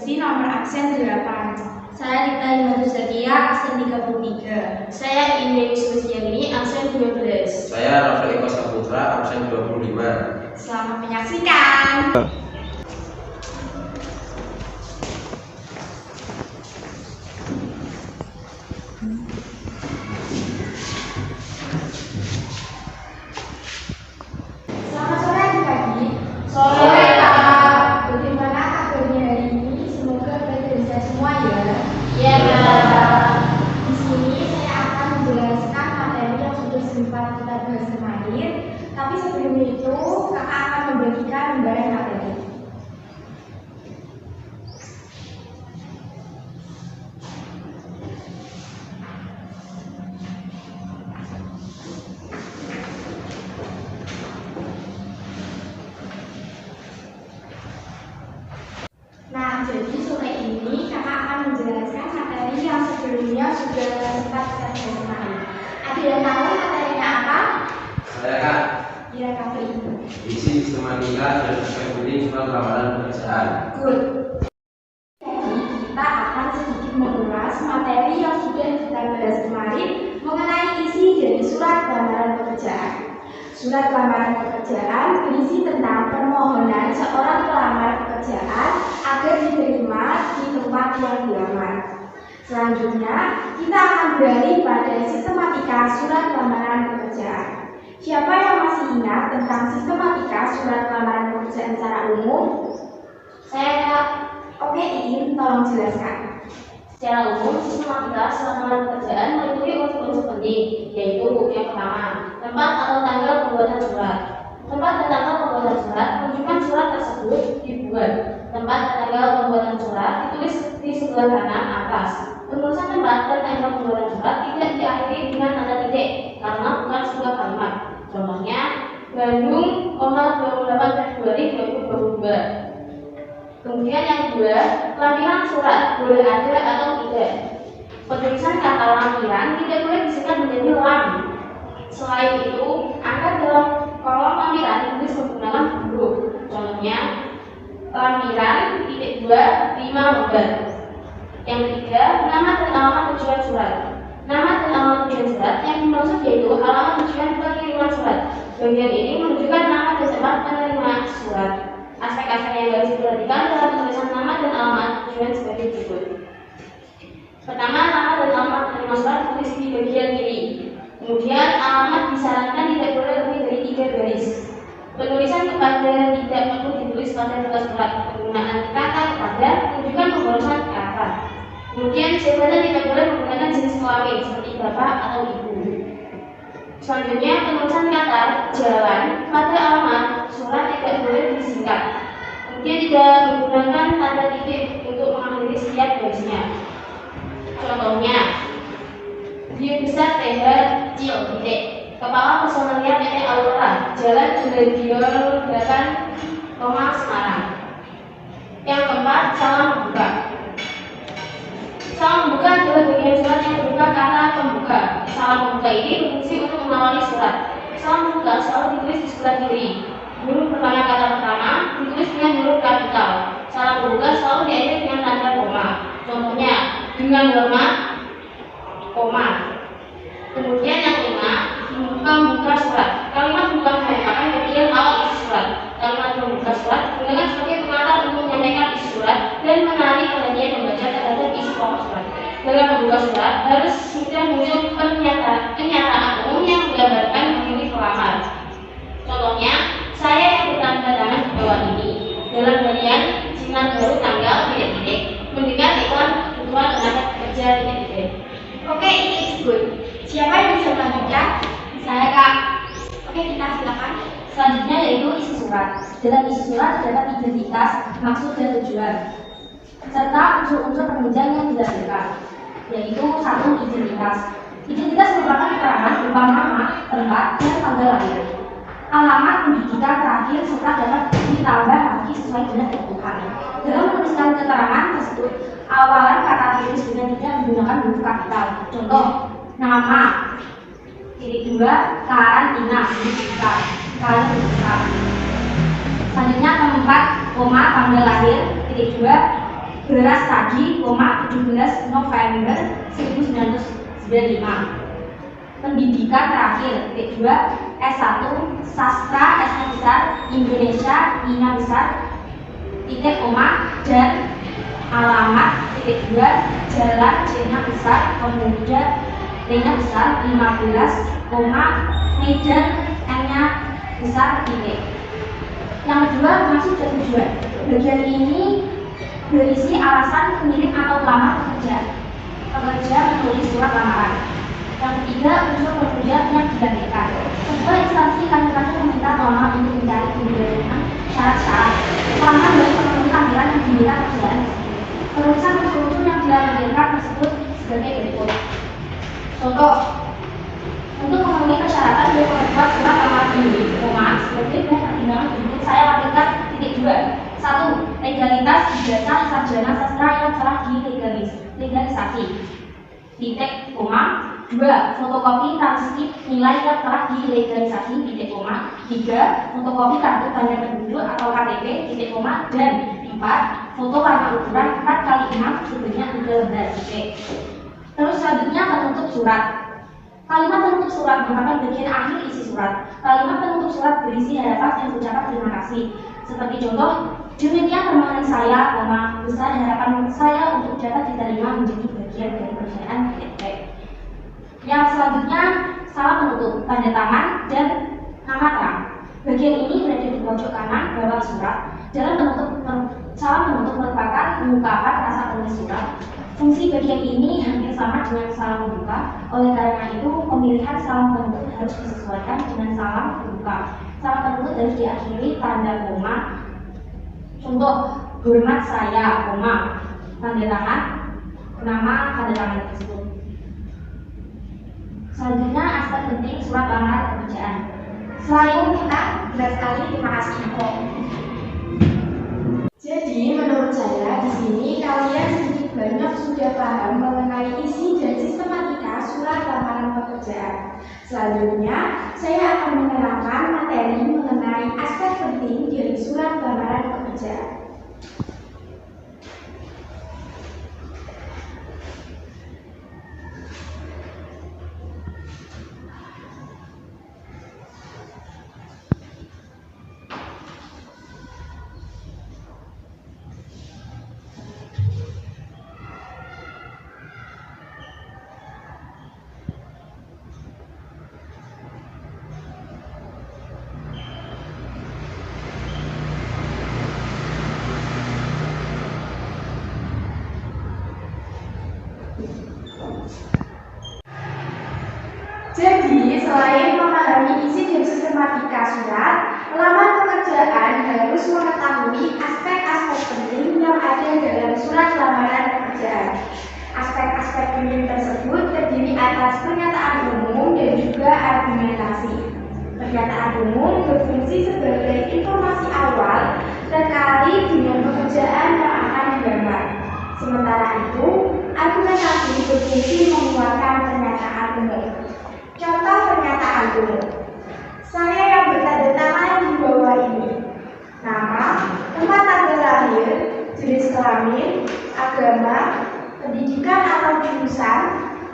berisi nomor absen 8. Saya Dita Imadu Zakia, absen 33. Saya Indi Sulistiani, absen 12. Saya Rafael Eko Saputra, absen 25. Selamat menyaksikan. Selamat sore adik-adik. Sore, Kak. Bagaimana kabarnya hari ini? Semoga baik-baik saja semua ya. Iya, Kak. Di sini saya akan menjelaskan materi yang sudah sempat kita bahas kemarin. Tapi sebelum itu, kakak akan membagikan lembaran materi. Nah, jadi sore ini kakak akan menjelaskan materi yang sebelumnya sudah sempat kita bahas kemarin. Ada yang tahu materinya apa? Saya Kak, Ya, kakak ini. isi sistematika dan aspek surat lamaran pekerjaan. Good. Jadi kita akan sedikit mengulas materi yang sudah kita bahas kemarin mengenai isi dari surat lamaran pekerjaan. Surat lamaran pekerjaan berisi tentang permohonan seorang pelamar pekerjaan agar diterima di tempat yang dilamar. Selanjutnya, kita akan beralih pada sistematika surat lamaran pekerjaan. Siapa yang masih ingat tentang sistematika surat lamaran pekerjaan secara umum? Saya Kak. Oke, Iin, tolong jelaskan. Secara umum, sistematika surat lamaran pekerjaan meliputi unsur-unsur penting, yaitu yang pertama, tempat atau tanggal pembuatan surat. Tempat dan tanggal pembuatan surat menunjukkan surat tersebut dibuat. Tempat dan tanggal pembuatan surat ditulis di sebelah kanan atas. Penulisan tempat dan tanggal pembuatan surat tidak diakhiri dengan tanda titik karena bukan sebuah kalimat. Contohnya, Bandung, 28 Februari 2022. Kemudian yang kedua, lampiran surat boleh ada atau tidak. Penulisan kata lampiran tidak boleh disingkat menjadi lam. Selain itu, angka dalam kolom lampiran ditulis menggunakan huruf. Contohnya, lampiran titik 2 5 lembar. Yang ketiga, nama dan alamat tujuan surat. Nama dan alamat tujuan surat yang dimaksud yaitu alamat tujuan pengiriman surat. Bagian ini menunjukkan nama dan tempat penerima surat. Aspek-aspek yang harus diperhatikan dalam penulisan nama dan alamat tujuan sebagai berikut. Pertama, nama dan alamat penerima surat ditulis di bagian kiri. Kemudian, alamat disarankan tidak boleh lebih dari 3 baris. Penulisan kepada tidak perlu ditulis pada kertas surat. Penggunaan kata kepada menunjukkan pemborosan kata. Kemudian, jabatan tidak boleh menggunakan jenis kelamin seperti bapak atau ibu. Selanjutnya, penulisan kata jalan pada alamat surat tidak boleh disingkat. Kemudian tidak menggunakan tanda titik untuk mengakhiri setiap barisnya. Contohnya, dia besar TH kecil titik. Kepala personalia PT Aurora, Jalan Jurediol 8, Semarang. Yang keempat, salam membuka. Salam membuka adalah bagian surat yang terbuka karena pembuka. Salam membuka ini berfungsi untuk mengawali surat. Salam membuka selalu ditulis di sebelah kiri. Huruf pertama kata pertama ditulis dengan huruf kapital. Salam membuka selalu diakhiri dengan tanda koma. Contohnya, dengan hormat, koma. Kemudian yang kelima, membuka surat. Kalimat bukan merupakan bagian awal isi surat. Kalimat membuka surat digunakan sebagai pengantar untuk menyampaikan isi surat dan menarik perhatian pembaca terhadap isi pokok surat. Dalam membuka surat harus sudah muncul pernyataan umum yang menggambarkan diri pelamar. Contohnya, saya yang bertanda tangan di bawah ini. Dalam bagian sinar baru tanggal titik-titik mendengar iklan kebutuhan tenaga kerja titik-titik. Oke, ini good. Siapa yang bisa melanjutkan? Saya Kak. Oke, kita silakan. Selanjutnya yaitu isi surat. Dalam isi surat terdapat identitas, maksud dan tujuan, serta unsur-unsur penunjang yang dilampirkan, yaitu 1. Identitas. Identitas merupakan keterangan berupa nama, tempat, dan tanggal lahir. Alamat pendidikan terakhir serta dapat ditambah lagi sesuai dengan kebutuhan. Dalam menuliskan keterangan tersebut, awalan kata tulis dengan tidak menggunakan huruf kapital. Contoh, nama, titik 2, karantina, pendidikan, pendidikan. Selanjutnya tempat, koma, tanggal lahir, titik 2, beras tadi, 17 November 1995. Pendidikan terakhir, titik 2, S1, Sastra, S-nya besar, Indonesia, I-nya besar, titik koma, dan alamat, titik 2, jalan, J-nya besar, pemuda, T-nya besar, 15, Medan, M-nya besar, titik. Yang kedua, maksud dan tujuan. Bagian ini berisi alasan pengirim atau pelamar pekerjaan. Pekerja menulis surat lamaran. Yang ketiga, unsur pekerjaan yang digantikan. Sebuah instansi kadang-kadang meminta pelamar untuk mencari pemberian syarat-syarat. Pelamar harus memenuhi panggilan yang diminta pekerjaan. Perusahaan unsur yang dilampirkan tersebut sebagai berikut. Contoh, untuk memenuhi persyaratan dia membuat surat lamaran ini, sebagai pertimbangan berikut saya lampirkan titik 2. 1. Legalitas ijazah sarjana sastra yang telah dilegalisasi. Titik koma. 2. Fotokopi transkrip nilai yang telah dilegalisasi. Titik koma. 3. Fotokopi kartu tanda penduduk atau KTP. Titik koma. Dan 4. Foto warna ukuran 4x6 sebanyak 3 lembar. Titik. Terus selanjutnya penutup surat. Kalimat penutup surat merupakan bagian akhir isi surat. Kalimat penutup surat berisi harapan dan ucapan terima kasih. Seperti contoh, demikian permohonan saya, besar harapan saya untuk dapat diterima menjadi bagian dari perusahaan feedback. Yang selanjutnya, salam penutup, tanda tangan, dan nama terang. Bagian ini berada di pojok kanan bawah surat. Dalam salam penutup merupakan mengungkapkan rasa penulis surat. Fungsi bagian ini hampir sama dengan salam membuka. Oleh karena itu, pemilihan salam penutup harus disesuaikan dengan salam membuka. Salam penutup harus diakhiri tanda koma. Contoh, hormat saya, koma, tanda tangan, nama tanda tangan tersebut. Selanjutnya, aspek penting surat lamaran pekerjaan. Selain kita, berat sekali terima kasih Iko. Jadi menurut saya di sini kalian sedikit banyak sudah paham mengenai isi dan sistematika surat lamaran pekerjaan. Selanjutnya saya akan menerangkan materi mengenai aspek penting dari surat lamaran pekerjaan. Jadi, selain memahami isi dan sistematika surat, pelamar pekerjaan harus mengetahui aspek-aspek penting yang ada dalam surat lamaran pekerjaan. Aspek-aspek penting tersebut terdiri atas pernyataan umum dan juga argumentasi. Pernyataan umum berfungsi sebagai informasi awal terkait dengan pekerjaan yang akan dilamar. Sementara itu, argumentasi berfungsi mengeluarkan pernyataan umum. Contoh pernyataan umum. Saya yang bertanda tangan di bawah ini. Nama, tempat tanggal lahir, jenis kelamin, agama, pendidikan atau jurusan,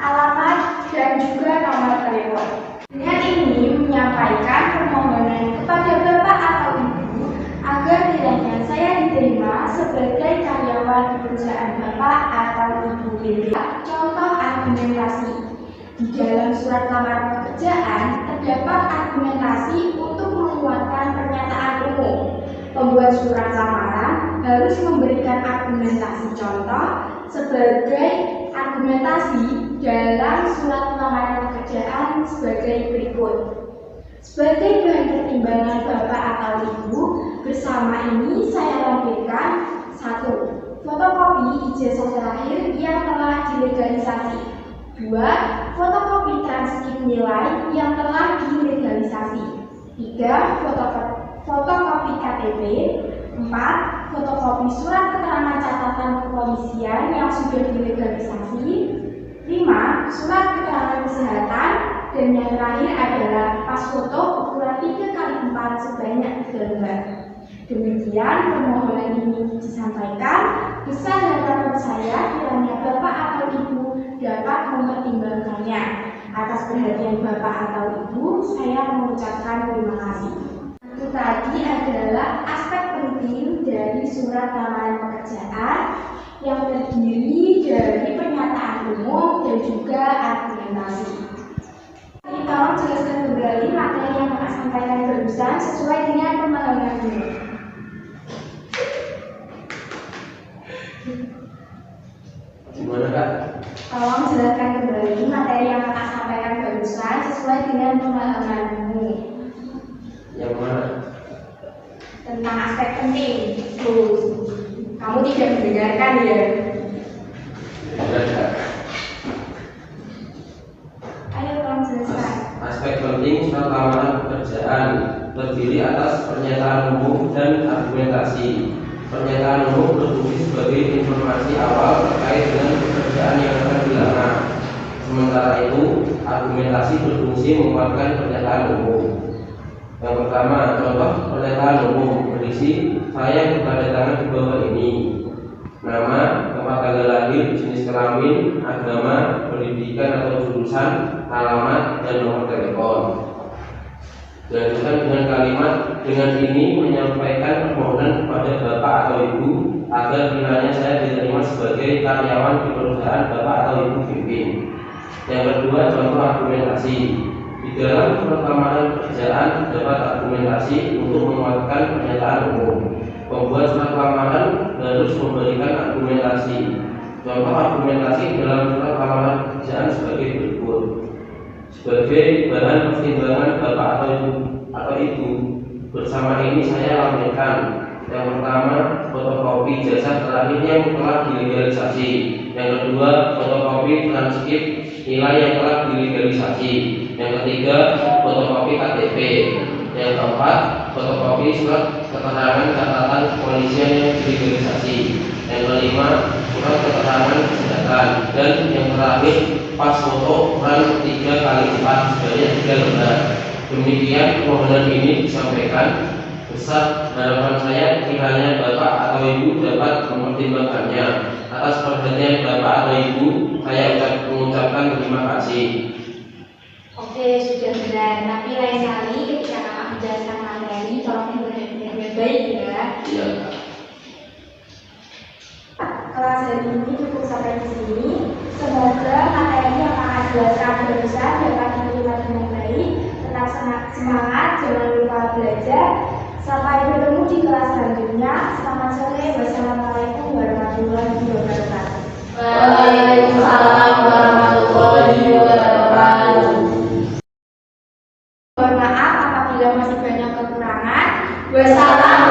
alamat, dan juga nomor telepon. Dengan ini menyampaikan permohonan kepada Bapak atau Ibu agar kiranya saya diterima sebagai karyawan di perusahaan Bapak atau Ibu ini. Contoh argumentasi. Di dalam surat lamaran pekerjaan terdapat argumentasi untuk mengeluarkan pernyataan umum. Pembuat surat lamaran harus memberikan argumentasi contoh sebagai argumentasi dalam surat lamaran pekerjaan sebagai berikut. Sebagai bahan pertimbangan Bapak atau Ibu, bersama ini saya lampirkan 1. Fotokopi ijazah terakhir yang telah dilegalisasi. 2. Fotokopi transkrip nilai yang telah dilegalisasi. 3. Fotokopi KTP. 4. Fotokopi surat keterangan catatan kepolisian yang sudah dilegalisasi. 5. Surat keterangan kesehatan. Dan yang terakhir adalah pas foto ukuran 3x4 sebanyak 3 lembar. Demikian permohonan ini disampaikan. Besar harapan saya kiranya Bapak atau Ibu dapat mempertimbangkannya. Atas perhatian Bapak atau Ibu, saya mengucapkan terima kasih. Itu tadi adalah aspek penting dari surat lamaran pekerjaan yang terdiri dari pernyataan umum dan juga argumentasi. Jadi tolong jelaskan kembali materi yang Bapak sampaikan barusan sesuai dengan pemahaman ini. Gimana Kak? Tolong jelaskan kembali materi yang Bapak sampaikan barusan sesuai dengan pemahaman ini. Yang mana? Tentang aspek penting. Tuh, kamu tidak mendengarkan ya? Benar Kak. Ayo tolong jelaskan. Aspek penting surat lamaran pekerjaan terdiri atas pernyataan umum dan argumentasi. Pernyataan umum berfungsi sebagai informasi awal terkait dengan pekerjaan yang akan dilamar. Sementara itu, argumentasi berfungsi menguatkan pernyataan umum. Yang pertama, contoh pernyataan umum berisi saya bertanda di bawah ini: nama, tempat tanggal lahir, jenis kelamin, agama, pendidikan atau jurusan, alamat, dan nomor telepon. Dilanjutkan dengan kalimat, dengan ini menyampaikan permohonan kepada Bapak atau Ibu agar kiranya saya diterima sebagai karyawan di perusahaan Bapak atau Ibu pimpin. Yang kedua, contoh argumentasi. Di dalam surat lamaran pekerjaan terdapat argumentasi untuk menguatkan pernyataan umum. Pembuat surat lamaran harus memberikan argumentasi. Contoh argumentasi dalam surat lamaran pekerjaan sebagai berikut. Sebagai bahan pertimbangan Bapak atau Ibu, bersama ini saya lampirkan: yang pertama, fotokopi jasa terakhir yang telah dilegalisasi. Yang kedua, fotokopi transkrip nilai yang telah dilegalisasi. Yang ketiga, fotokopi KTP. Yang keempat, fotokopi surat keterangan catatan kepolisian yang dilegalisasi. Yang kelima, surat keterangan kesehatan. Dan yang terakhir, pas foto ukuran 3x4 sebanyak 3 lembar. Demikian permohonan ini disampaikan. Besar harapan saya kiranya Bapak atau Ibu dapat mempertimbangkannya. Atas perhatian Bapak atau Ibu, saya mengucapkan terima kasih. Oke, sudah benar. Tapi lain kali ketika Kakak menjelaskan materi, tolong diperhatikan baik ya. Iya. Kelas hari ini cukup sampai di sini. Semoga materi yang Kakak jelaskan barusan dapat diterima dengan baik. Tetap semangat, jangan lupa belajar. Sampai bertemu di kelas selanjutnya. Selamat sore. Wassalamualaikum warahmatullahi wabarakatuh. Waalaikumsalam warahmatullahi wabarakatuh. Mohon maaf apabila masih banyak kekurangan. Wassalamualaikum